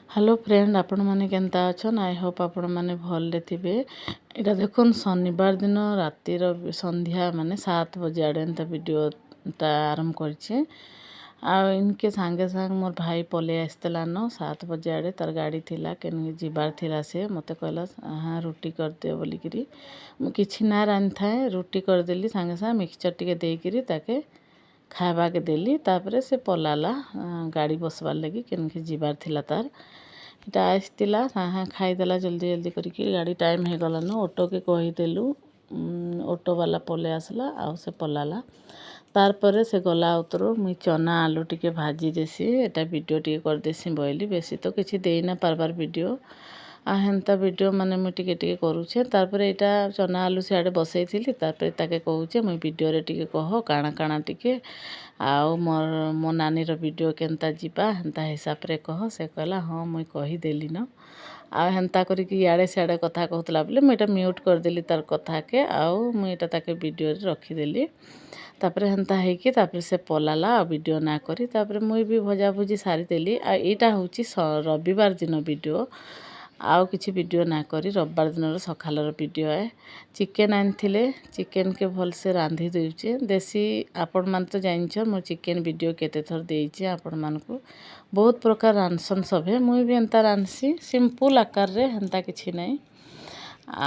Hello friend, आपण मैंने केनता अच्छन। I hope आपण मैंने भल थे। यहाँ देखुन शनिवार दिन रातिर संध्या माने 7 बजे आड़े एंता वीडियोटा आरंभ कर इनके सांगे सांग मोर भाई पले आसलान 7 बजे आड़े तार गाड़ी थिला के जीवार थिला से मते कहला हाँ रुटी करदे बोलिकी मुझे ना रांधि थाए रुटी करदेली सांगे सांगे मिक्सचर टिके देकरी ताके खावा के देली तापरे से पलाला गाड़ी बसवार लगी के जीवार थिला तार इटा आसला हाँ खाईदेला जल्दी जल्दी करके गाड़ी टाइम हो गलान ऑटो के कहीदेलु ऑटो वाला पले आसला आउ से पलाला तारपर से गला उतरो मुई चना आलू टिके भाजी देसी एटा वीडियो टिके कर देसी बोली बेसी तो किसी देना पारबार वीडियो हेन्ता वीडियो माने मुई टिके टिके करूछे तारपर एटा चना आलू सियाड़े बसई थी तारपर ताके कहूचे मुई वीडियो रे टिके कह काଣା काଣା टिके आउ मोर मो नानी वीडियो केनता जीवा हेन्ता हिसाब रे कह से कहला हाँ मुई कहीदेली न आ हेन्ता करिकी इयाड़े सियाड़े कथा कहूला बोले मुई म्यूट करदेली तार कथा के आउ मुई ताके वीडियो रे रखीदेली तापर हेन्ता हैकी तापर से पलाला वीडियो ना करी तापर मुई भी भजा भुजी सारीदेली आ एटा होची रविवार दिन वीडियो आउ किसी वीडियो ना करी रविवार दिन सकालर वीडियो है चिकेन आनी चिकेन के भल से रांधि देउचे देसी आपण मान तो जानछ मो चिकेन वीडियो केते थर देइचे आपण मान को बहुत प्रकार रांधसन सभे मुई भी एंता रांधसी सिंपल आकार रे हेन्ता किछि नै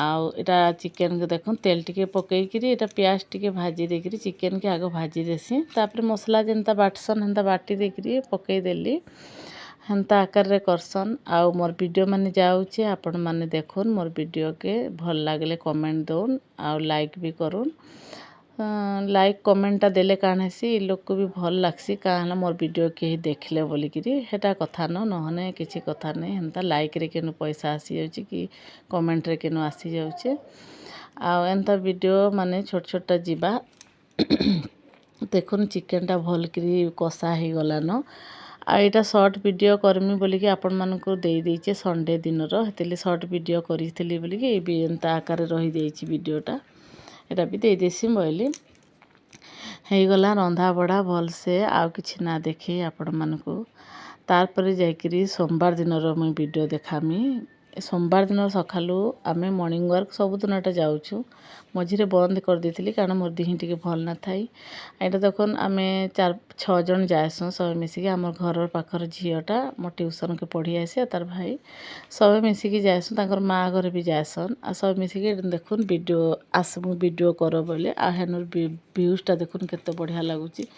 आउ एटा चिकेन के देखो तेल टिके पकईकरी एटा प्याज टिके भाजी देकरी चिकेन के आगे भाजी देसी तापर मसला जेनता बाटसन हेन्ता बाटी देकरी पकई देली हेन्ता आकार रे करसन आउ मोर वीडियो माने जाउचे आपण माने देखुन मोर वीडियो के भल लागले कमेंट दउन आउ लाइक भी करुन लाइक कमेंटा देले काण हेसी लोग को भी भल लागसी काहला मोर वीडियो के देखले बोलिकी हेटा कथा न नहने किसी कथा नहीं हेन्ता लाइक रे केनु पैसा आसी जाउची कि कमेंट रे केनु आसी जाउचे आउ एन्ता वीडियो माने छोट छोटा जीवा देखुन चिकेनटा भल करी कषा हो गलान आ एटा शॉर्ट वीडियो करमी बोलिकी आपण मानकु देई देइचे संडे दिन रो हेतले शॉर्ट वीडियो करिथिली बोलिकी भी एन्ता आकार रही देइची वीडियोटा एटा भी दे देसी बोली हो गला रंधा बड़ा भल से आउ किछि ना देखी आपण मानकु तारपर जाइकरी सोमवार दिन रो मुई वीडियो देखामी सोमवार दिन सकालू आमे मॉर्निंग वर्क सबुदिन एटा जाऊँ मझे बंद कर देती कारण मोर दिह टिके भल ना थाई एटा देखुन आमे 4-6 जन जाएसु सब मिसिकी आम घर पाखर झीटा मो ट्यूशन के पढ़ी आसी तार भाई सब मिसिकी जाएसु तांकर माँ घर भी जाएसन आ सब मिसिकी देखुन वीडियो आस मु वीडियो कर बोले आ हेनुर व्यूजटा देखुन केते बढ़िया लगुची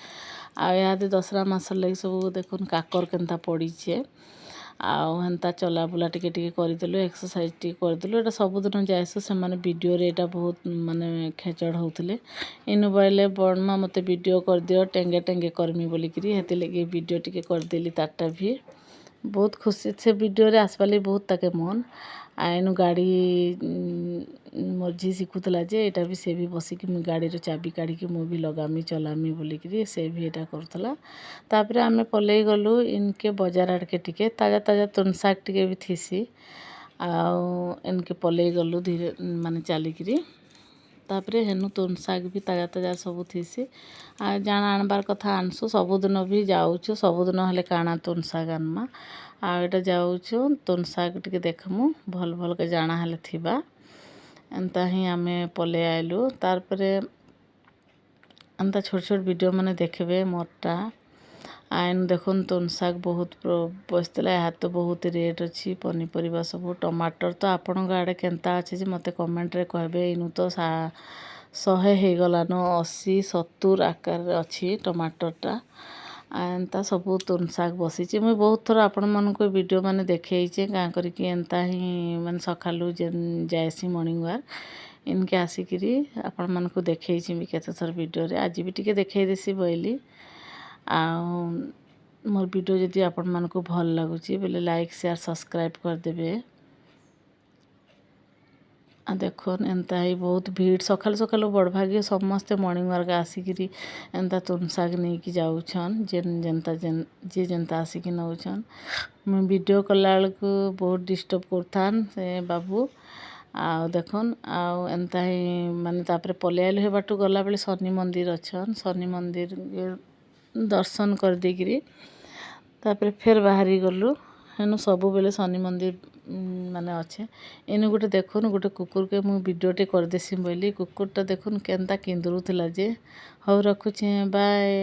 आ याद दसरा मासर लगी सब देखुन काकर केनता पड़ीचे आउ हेन्ता चला बुला टिके टिके करदेलु एक्सरसाइज टिके करदेलु एटा सबुदिन जाएसु से माने वीडियो रे एटा बहुत माने खेचड़ होउथिले इनु बोले बणमा मते वीडियो कर दियो टेंगे टेंगे करमी बोलिकी हेति लगी वीडियो टिके करदेली तारटा भी बहुत खुशी से वीडियो रे आसपाली बहुत ताके मन आइनु गाड़ी मोर झी शिखुला जे एटा भी से भी बसिकी गाड़ी रो चाबी काढ़ी मु भी लगामी चलामी बोलिकी से भी एटा करथला तापर आमे पलई गलु इनके बाजार आड़ के टिके ताजा ताजा तुन शाग टिके भी थीसी आउ इनके पलई गलु धीरे माने चलिकी तापर हेनु तुन शाग भी ताजा ताजा सब थीसी आ जाना आनबार कथा आनसु सबुदिन भी जाऊँ सबुदिन हेले काଣା तुन शाग आनमा आ एटा जाऊँ तुन शाग टिके देखमु भल भल के जाना हेले थिबा एंता ही आमे पले आइलु तारपरे एंता छोट छोट वीडियो माने देखबे मोरटा आइन देखुन तुन शाग बहुत बसला यहाँ तो बहुत रेट अच्छी पनीपरिया सब टमाटर तो आपण आड़े केनता अच्छे जे मते कमेंट रे कहबे इनु तो 100 हो गलान 80-70 आकार अच्छी टमाटरटा एंता सब तुन शाग बसीचे मुझे बहुत थर आपण मानक वीडियो माने देखैचे का करके एंता ही माने सकालू जेन जाएसी मॉर्निंग वर्क इनके आसिकी आपण मानक देखैची भी केते थर वीडियो रे आज भी टिके देखै देसी बोली आउ मोर वीडियो जदि आपण मानकु भल लागुची बोले लाइक शेयर सब्सक्राइब कर देबे आ देखुन एंता ही बहुत भीड़ सकाल सकाल बड़ भाग्य समस्ते मॉर्निंग वर्क आसिकी एंता तुन शाग नहीं कि जाऊछन जेन जनता जेन जे जनता आसिकी नौछन मैं वीडियो कला को बहुत डिस्टर्ब करथान से बाबू आउ देखुन आउ एंता ही माने तापर पले आइल हे बाटू गला बेले शनि मंदिर अच्छन शनि मंदिर दर्शन कर देकरी तापर फिर बाहरी गलु ହେନୁ ସବୁବେଲେ ଶନି ମନ୍ଦିର ମାନେ ଅଛେ। ଏନୁ ଗୋଟେ ଦେଖୁନ୍ ଗୋଟେ କୁକୁରକେ ମୁଁ ଭିଡ଼ିଓଟେ କରିଦେସି ବୋଇଲି କୁକୁରଟା ଦେଖୁନ୍ କେନ୍ତା କିନ୍ଦୁରୁଥିଲା ଯେ। ହଉ ରଖୁଛେଁ ବାଏ।